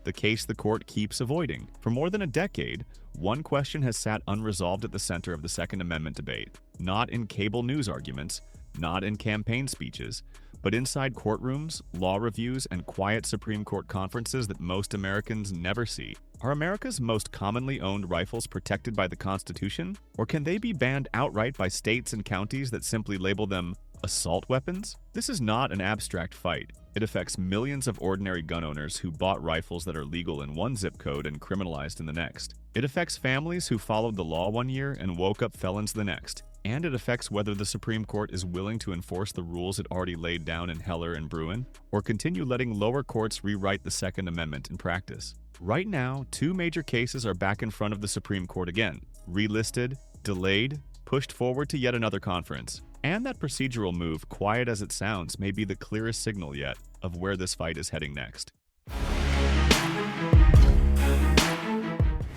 the case the court keeps avoiding. For more than a decade, one question has sat unresolved at the center of the Second Amendment debate, not in cable news arguments, not in campaign speeches, but inside courtrooms, law reviews, and quiet Supreme Court conferences that most Americans never see. Are America's most commonly owned rifles protected by the Constitution? Or can they be banned outright by states and counties that simply label them assault weapons? This is not an abstract fight. It affects millions of ordinary gun owners who bought rifles that are legal in one zip code and criminalized in the next. It affects families who followed the law one year and woke up felons the next. And it affects whether the Supreme Court is willing to enforce the rules it already laid down in Heller and Bruen, or continue letting lower courts rewrite the Second Amendment in practice. Right now, two major cases are back in front of the Supreme Court again: relisted, delayed, pushed forward to yet another conference. And that procedural move, quiet as it sounds, may be the clearest signal yet of where this fight is heading next.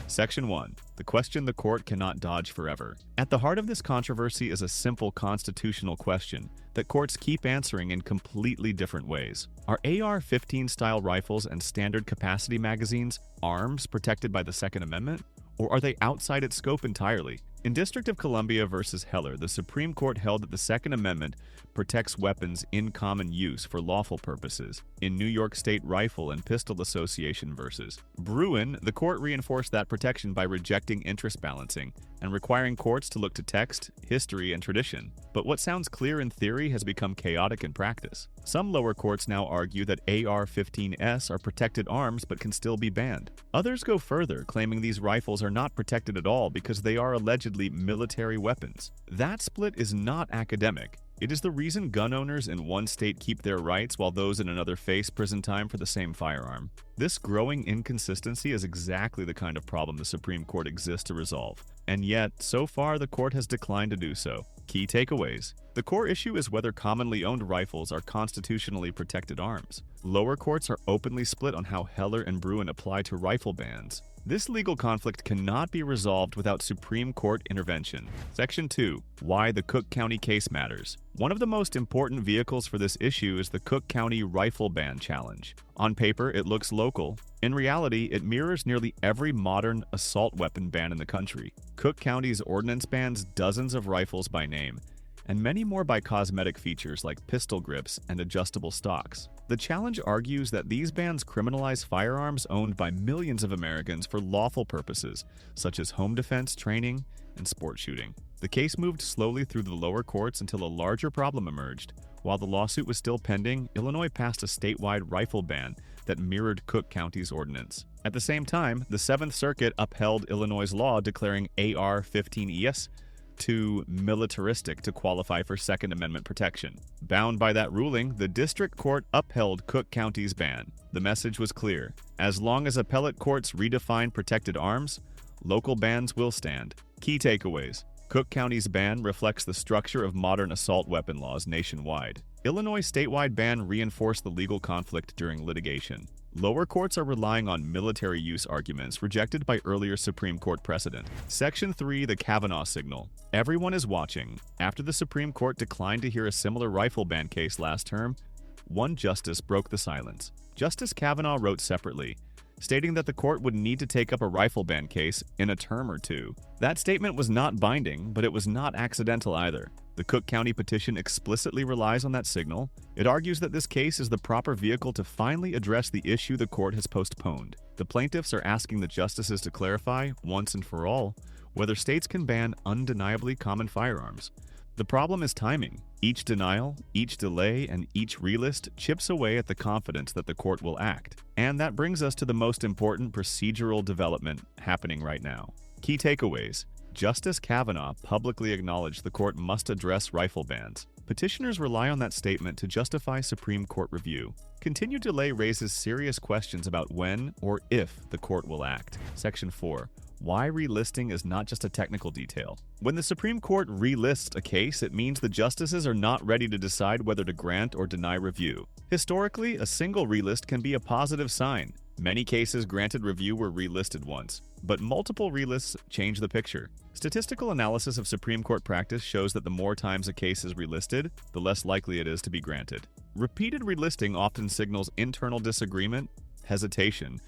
Section 1. The question the court cannot dodge forever. At the heart of this controversy is a simple constitutional question that courts keep answering in completely different ways. Are AR-15 style rifles and standard capacity magazines arms protected by the Second Amendment? Or are they outside its scope entirely? In District of Columbia versus Heller, the Supreme Court held that the Second Amendment protects weapons in common use for lawful purposes. In New York State Rifle and Pistol Association versus Bruen, the court reinforced that protection by rejecting interest balancing and requiring courts to look to text, history, and tradition. But what sounds clear in theory has become chaotic in practice. Some lower courts now argue that AR-15s are protected arms but can still be banned. Others go further, claiming these rifles are not protected at all because they are allegedly military weapons. That split is not academic. It is the reason gun owners in one state keep their rights while those in another face prison time for the same firearm. This growing inconsistency is exactly the kind of problem the Supreme Court exists to resolve. And yet, so far, the court has declined to do so. Key takeaways. The core issue is whether commonly owned rifles are constitutionally protected arms. Lower courts are openly split on how Heller and Bruen apply to rifle bans. This legal conflict cannot be resolved without Supreme Court intervention. Section 2. Why the Cook County case matters. One of the most important vehicles for this issue is the Cook County Rifle Ban Challenge. On paper, it looks local. In reality, it mirrors nearly every modern assault weapon ban in the country. Cook County's ordinance bans dozens of rifles by name, and many more by cosmetic features like pistol grips and adjustable stocks. The challenge argues that these bans criminalize firearms owned by millions of Americans for lawful purposes, such as home defense, training, and sport shooting. The case moved slowly through the lower courts until a larger problem emerged. While the lawsuit was still pending, Illinois passed a statewide rifle ban that mirrored Cook County's ordinance. At the same time, the Seventh Circuit upheld Illinois' law declaring AR-15es too militaristic to qualify for Second Amendment protection. Bound by that ruling, the district court upheld Cook County's ban. The message was clear: as long as appellate courts redefine protected arms, local bans will stand. Key takeaways. Cook County's ban reflects the structure of modern assault weapon laws nationwide. Illinois' statewide ban reinforced the legal conflict during litigation. Lower courts are relying on military use arguments rejected by earlier Supreme Court precedent. Section 3. The Kavanaugh Signal. Everyone is watching. After the Supreme Court declined to hear a similar rifle ban case last term, one justice broke the silence. Justice Kavanaugh wrote separately, stating that the court would need to take up a rifle ban case in a term or two. That statement was not binding, but it was not accidental either. The Cook County petition explicitly relies on that signal. It argues that this case is the proper vehicle to finally address the issue the court has postponed. The plaintiffs are asking the justices to clarify, once and for all, whether states can ban undeniably common firearms. The problem is timing. Each denial, each delay, and each relist chips away at the confidence that the court will act. And that brings us to the most important procedural development happening right now. Key takeaways. Justice Kavanaugh publicly acknowledged the court must address rifle bans. Petitioners rely on that statement to justify Supreme Court review. Continued delay raises serious questions about when or if the court will act. Section 4. Why relisting is not just a technical detail. When the Supreme Court relists a case, it means the justices are not ready to decide whether to grant or deny review. Historically, a single relist can be a positive sign. Many cases granted review were relisted once, but multiple relists change the picture. Statistical analysis of Supreme Court practice shows that the more times a case is relisted, the less likely it is to be granted. Repeated relisting often signals internal disagreement, hesitation,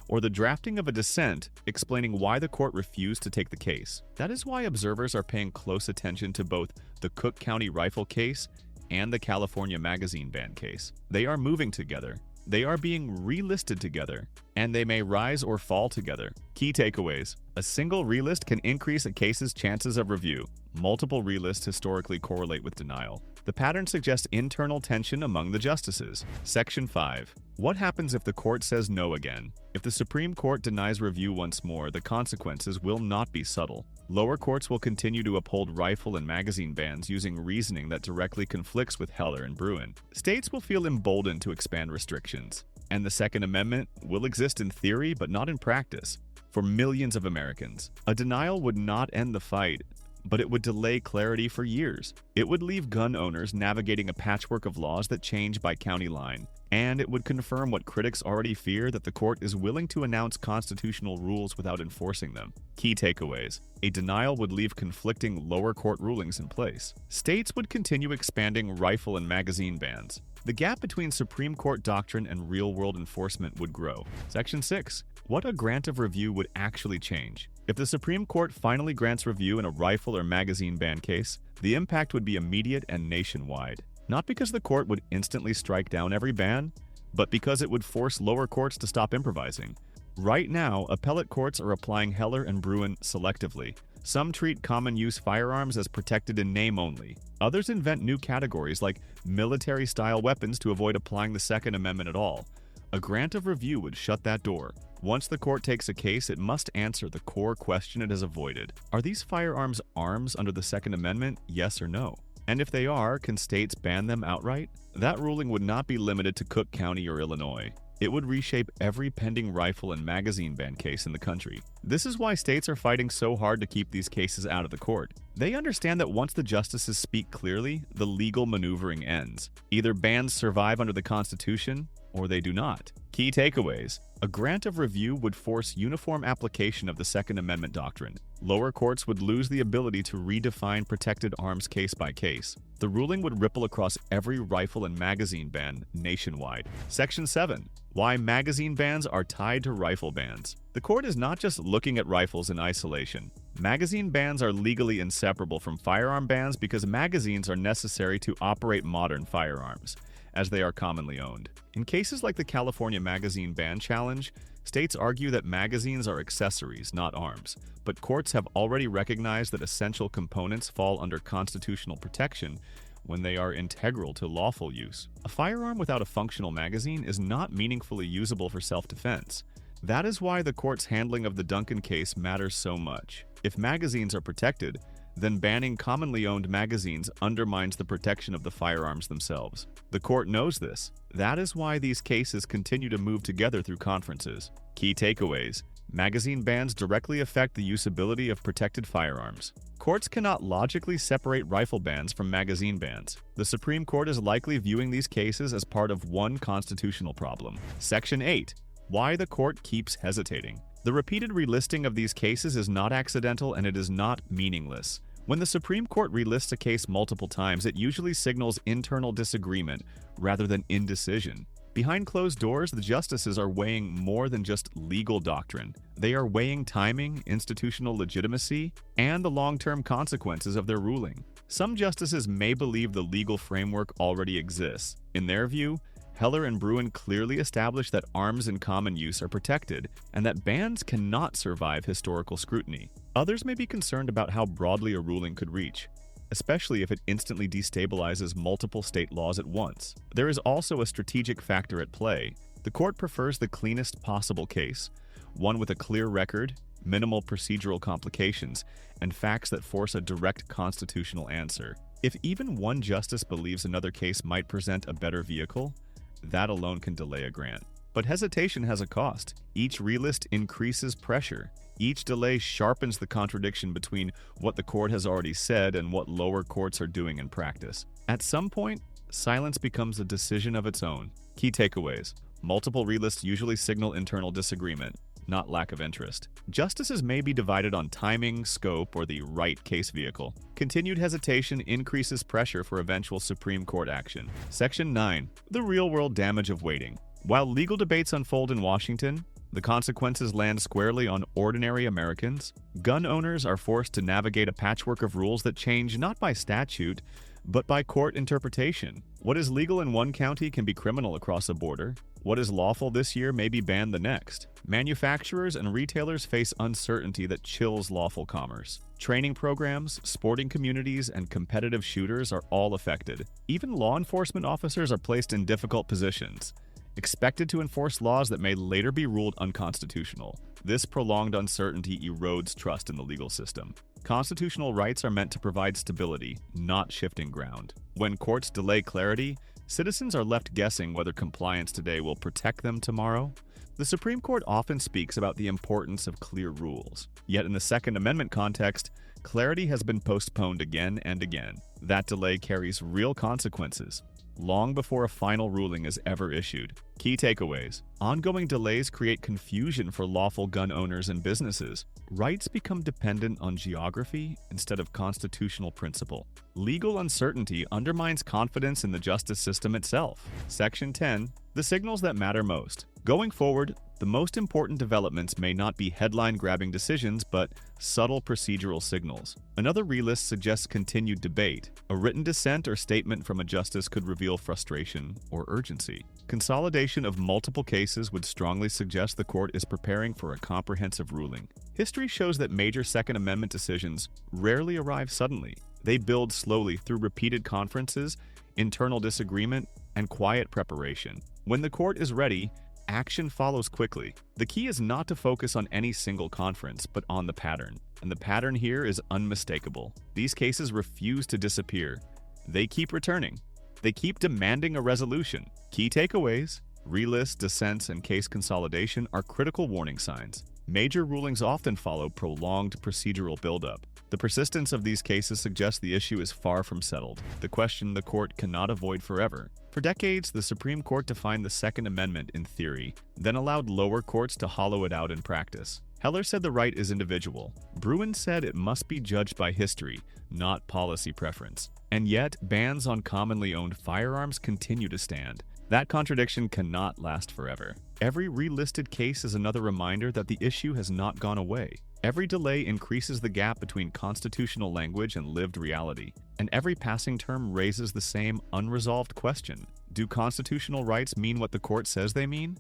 or the drafting of a dissent explaining why the court refused to take the case. That is why observers are paying close attention to both the Cook County rifle case and the California magazine ban case. They are moving together. They are being relisted together, and they may rise or fall together. Key takeaways. A single relist can increase a case's chances of review. Multiple relists historically correlate with denial. The pattern suggests internal tension among the justices. Section 5. What happens if the court says no again? If the Supreme Court denies review once more, the consequences will not be subtle. Lower courts will continue to uphold rifle and magazine bans using reasoning that directly conflicts with Heller and Bruen. States will feel emboldened to expand restrictions, and the Second Amendment will exist in theory but not in practice for millions of Americans. A denial would not end the fight, but it would delay clarity for years. It would leave gun owners navigating a patchwork of laws that change by county line, and it would confirm what critics already fear, that the court is willing to announce constitutional rules without enforcing them. Key takeaways. A denial would leave conflicting lower court rulings in place. States would continue expanding rifle and magazine bans. The gap between Supreme Court doctrine and real-world enforcement would grow. Section 6. What a grant of review would actually change. If the Supreme Court finally grants review in a rifle or magazine ban case, the impact would be immediate and nationwide. Not because the court would instantly strike down every ban, but because it would force lower courts to stop improvising. Right now, appellate courts are applying Heller and Bruen selectively. Some treat common-use firearms as protected in name only. Others invent new categories like military-style weapons to avoid applying the Second Amendment at all. A grant of review would shut that door. Once the court takes a case, it must answer the core question it has avoided. Are these firearms arms under the Second Amendment, yes or no? And if they are, can states ban them outright? That ruling would not be limited to Cook County or Illinois. It would reshape every pending rifle and magazine ban case in the country. This is why states are fighting so hard to keep these cases out of the court. They understand that once the justices speak clearly, the legal maneuvering ends. Either bans survive under the Constitution, or they do not. Key takeaways. A grant of review would force uniform application of the Second Amendment doctrine. Lower courts would lose the ability to redefine protected arms case by case. The ruling would ripple across every rifle and magazine ban nationwide. Section 7. Why magazine bans are tied to rifle bans. The court is not just looking at rifles in isolation. Magazine bans are legally inseparable from firearm bans because magazines are necessary to operate modern firearms, as they are commonly owned. In cases like the California magazine ban challenge, states argue that magazines are accessories, not arms, but courts have already recognized that essential components fall under constitutional protection when they are integral to lawful use. A firearm without a functional magazine is not meaningfully usable for self-defense. That is why the court's handling of the Duncan case matters so much. If magazines are protected, then banning commonly owned magazines undermines the protection of the firearms themselves. The court knows this. That is why these cases continue to move together through conferences. Key takeaways. Magazine bans directly affect the usability of protected firearms. Courts cannot logically separate rifle bans from magazine bans. The Supreme Court is likely viewing these cases as part of one constitutional problem. Section 8. Why the court keeps hesitating. The repeated relisting of these cases is not accidental and it is not meaningless. When the Supreme Court relists a case multiple times, it usually signals internal disagreement rather than indecision. Behind closed doors, the justices are weighing more than just legal doctrine. They are weighing timing, institutional legitimacy, and the long-term consequences of their ruling. Some justices may believe the legal framework already exists. In their view, Heller and Bruen clearly established that arms in common use are protected and that bans cannot survive historical scrutiny. Others may be concerned about how broadly a ruling could reach, especially if it instantly destabilizes multiple state laws at once. There is also a strategic factor at play. The court prefers the cleanest possible case, one with a clear record, minimal procedural complications, and facts that force a direct constitutional answer. If even one justice believes another case might present a better vehicle, that alone can delay a grant. But hesitation has a cost. Each relist increases pressure. Each delay sharpens the contradiction between what the court has already said and what lower courts are doing in practice. At some point, silence becomes a decision of its own. Key takeaways. Multiple relists usually signal internal disagreement, not lack of interest. Justices may be divided on timing, scope, or the right case vehicle. Continued hesitation increases pressure for eventual Supreme Court action. Section 9. The real-world damage of waiting. While legal debates unfold in Washington, The consequences land squarely on ordinary Americans. Gun owners are forced to navigate a patchwork of rules that change not by statute, but by court interpretation. What is legal in one county can be criminal across a border. What is lawful this year may be banned the next. Manufacturers and retailers face uncertainty that chills lawful commerce. Training programs, sporting communities, and competitive shooters are all affected. Even law enforcement officers are placed in difficult positions, expected to enforce laws that may later be ruled unconstitutional. This prolonged uncertainty erodes trust in the legal system. Constitutional rights are meant to provide stability, not shifting ground. When courts delay clarity, citizens are left guessing whether compliance today will protect them tomorrow. The Supreme Court often speaks about the importance of clear rules. Yet in the Second Amendment context, clarity has been postponed again and again. That delay carries real consequences, long before a final ruling is ever issued. Key takeaways. Ongoing delays create confusion for lawful gun owners and businesses. Rights become dependent on geography instead of constitutional principle. Legal uncertainty undermines confidence in the justice system itself. Section 10. The signals that matter most. Going forward, the most important developments may not be headline-grabbing decisions, but subtle procedural signals. Another relist suggests continued debate. A written dissent or statement from a justice could reveal frustration or urgency. Consolidation of multiple cases would strongly suggest the court is preparing for a comprehensive ruling. History shows that major Second Amendment decisions rarely arrive suddenly. They build slowly through repeated conferences, internal disagreement, and quiet preparation. When the court is ready, action follows quickly. The key is not to focus on any single conference, but on the pattern. And the pattern here is unmistakable. These cases refuse to disappear. They keep returning. They keep demanding a resolution. Key takeaways: relist, dissents, and case consolidation are critical warning signs. Major rulings often follow prolonged procedural buildup. The persistence of these cases suggests the issue is far from settled, the question the court cannot avoid forever. For decades, the Supreme Court defined the Second Amendment in theory, then allowed lower courts to hollow it out in practice. Heller said the right is individual. Bruin said it must be judged by history, not policy preference. And yet, bans on commonly owned firearms continue to stand. That contradiction cannot last forever. Every relisted case is another reminder that the issue has not gone away. Every delay increases the gap between constitutional language and lived reality. And every passing term raises the same unresolved question. Do constitutional rights mean what the court says they mean?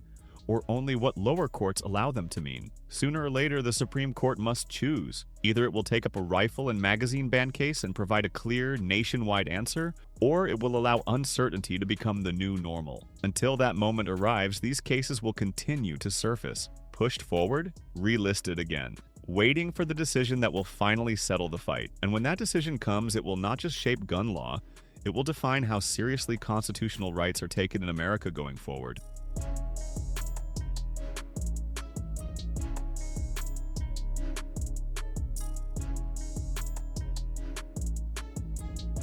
Or only what lower courts allow them to mean? Sooner or later, the Supreme Court must choose. Either it will take up a rifle and magazine ban case and provide a clear, nationwide answer, or it will allow uncertainty to become the new normal. Until that moment arrives, these cases will continue to surface, pushed forward, relisted again, waiting for the decision that will finally settle the fight. And when that decision comes, it will not just shape gun law, it will define how seriously constitutional rights are taken in America going forward.